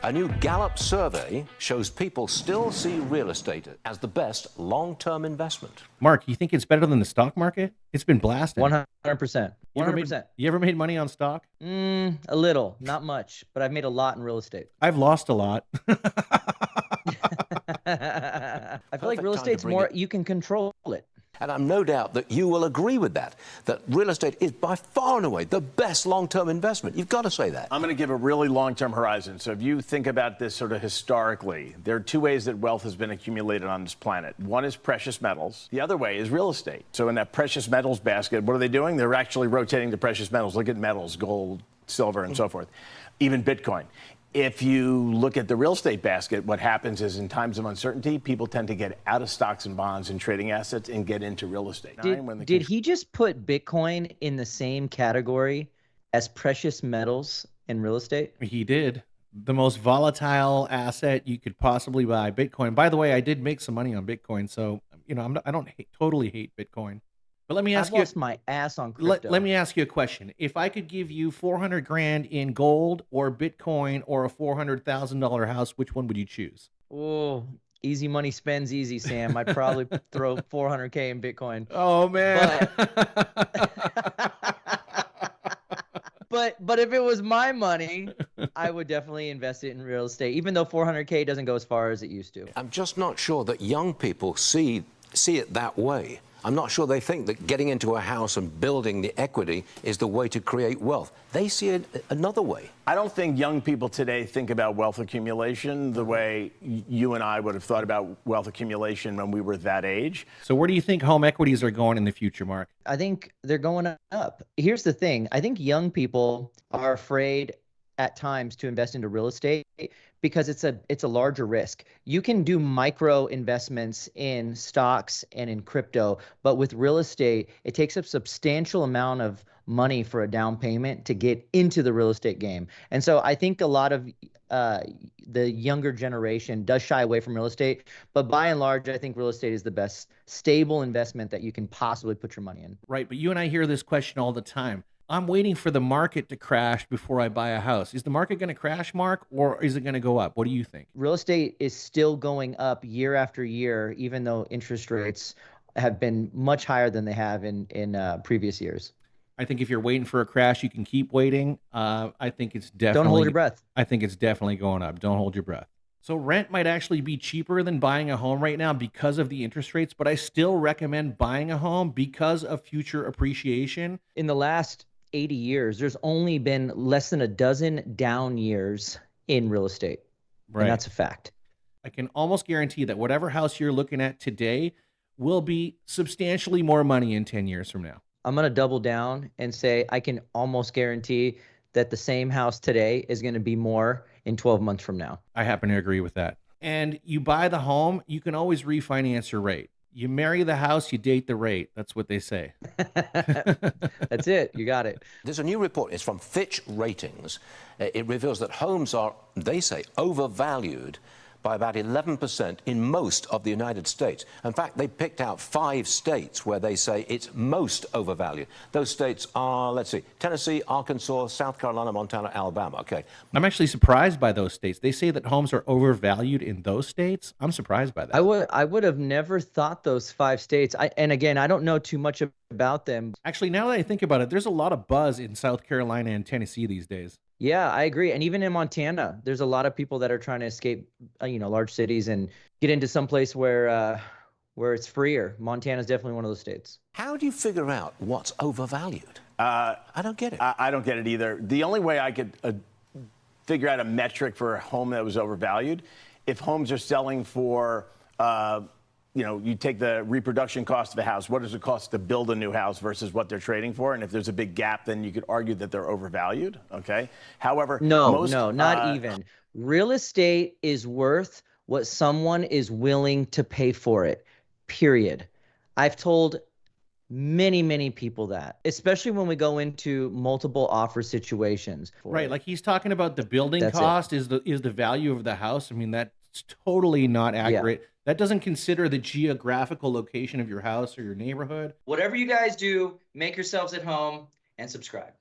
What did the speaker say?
A new Gallup survey shows people still see real estate as the best long-term investment. Mark, you think it's better than the stock market? It's been blasting. 100%. 100%. You ever made money on stock? A little, not much, but I've made a lot in real estate. I've lost a lot. I feel like real estate's more, you can control it. And I'm no doubt that you will agree with that real estate is by far and away the best long-term investment. You've got to say that. I'm going to give a really long-term horizon. So if you think about this sort of historically, there are two ways that wealth has been accumulated on this planet. One is precious metals. The other way is real estate. So in that precious metals basket, what are they doing? They're actually rotating the precious metals. Look at metals, gold, silver, and so forth. Even Bitcoin. If you look at the real estate basket, what happens is in times of uncertainty, people tend to get out of stocks and bonds and trading assets and get into real estate. Did he just put Bitcoin in the same category as precious metals and real estate? He did. The most volatile asset you could possibly buy, Bitcoin. By the way, I did make some money on Bitcoin, so I don't totally hate Bitcoin. But let me ask I've lost my ass on crypto. Let me ask you a question. If I could give you 400 grand in gold or Bitcoin or a $400,000 house, which one would you choose? Oh, easy money spends easy, Sam. I'd probably throw 400K in Bitcoin. Oh, man. But if it was my money, I would definitely invest it in real estate, even though 400K doesn't go as far as it used to. I'm just not sure that young people see it that way. I'm not sure they think that getting into a house and building the equity is the way to create wealth. They see it another way. I don't think young people today think about wealth accumulation the way you and I would have thought about wealth accumulation when we were that age. So where do you think home equities are going in the future, Mark? I think they're going up. Here's the thing. I think young people are afraid at times to invest into real estate because it's a larger risk. You can do micro investments in stocks and in crypto, but with real estate, it takes a substantial amount of money for a down payment to get into the real estate game. And so I think a lot of the younger generation does shy away from real estate, but by and large, I think real estate is the best stable investment that you can possibly put your money in. Right, but you and I hear this question all the time. I'm waiting for the market to crash before I buy a house. Is the market going to crash, Mark, or is it going to go up? What do you think? Real estate is still going up year after year, even though interest rates have been much higher than they have in previous years. I think if you're waiting for a crash, you can keep waiting. I think it's definitely... Don't hold your breath. I think it's definitely going up. Don't hold your breath. So rent might actually be cheaper than buying a home right now because of the interest rates, but I still recommend buying a home because of future appreciation. In the last 80 years, there's only been less than a dozen down years in real estate. Right. And that's a fact. I can almost guarantee that whatever house you're looking at today will be substantially more money in 10 years from now. I'm going to double down and say I can almost guarantee that the same house today is going to be more in 12 months from now. I happen to agree with that. And you buy the home, you can always refinance your rate. You marry the house, you date the rate. That's what they say. That's it. You got it. There's a new report. It's from Fitch Ratings. It reveals that homes are, they say, overvalued by about 11% in most of the United States. In fact, they picked out 5 states where they say it's most overvalued. Those states are, let's see, Tennessee, Arkansas, South Carolina, Montana, Alabama. Okay. I'm actually surprised by those states. They say that homes are overvalued in those states. I'm surprised by that. I would have never thought those 5 states. And again, I don't know too much about them. Actually, now that I think about it, there's a lot of buzz in South Carolina and Tennessee these days. Yeah, I agree. And even in Montana, there's a lot of people that are trying to escape, large cities and get into some place where it's freer. Montana is definitely one of those states. How do you figure out what's overvalued? I don't get it. I don't get it either. The only way I could figure out a metric for a home that was overvalued, if homes are selling for, you take the reproduction cost of a house, what does it cost to build a new house versus what they're trading for? And if there's a big gap, then you could argue that they're overvalued, okay? However, no, not even. Real estate is worth what someone is willing to pay for it, period. I've told many, many people that, especially when we go into multiple offer situations. Right, like he's talking about the building cost is the value of the house. I mean, that's totally not accurate. Yeah. That doesn't consider the geographical location of your house or your neighborhood. Whatever you guys do, make yourselves at home and subscribe.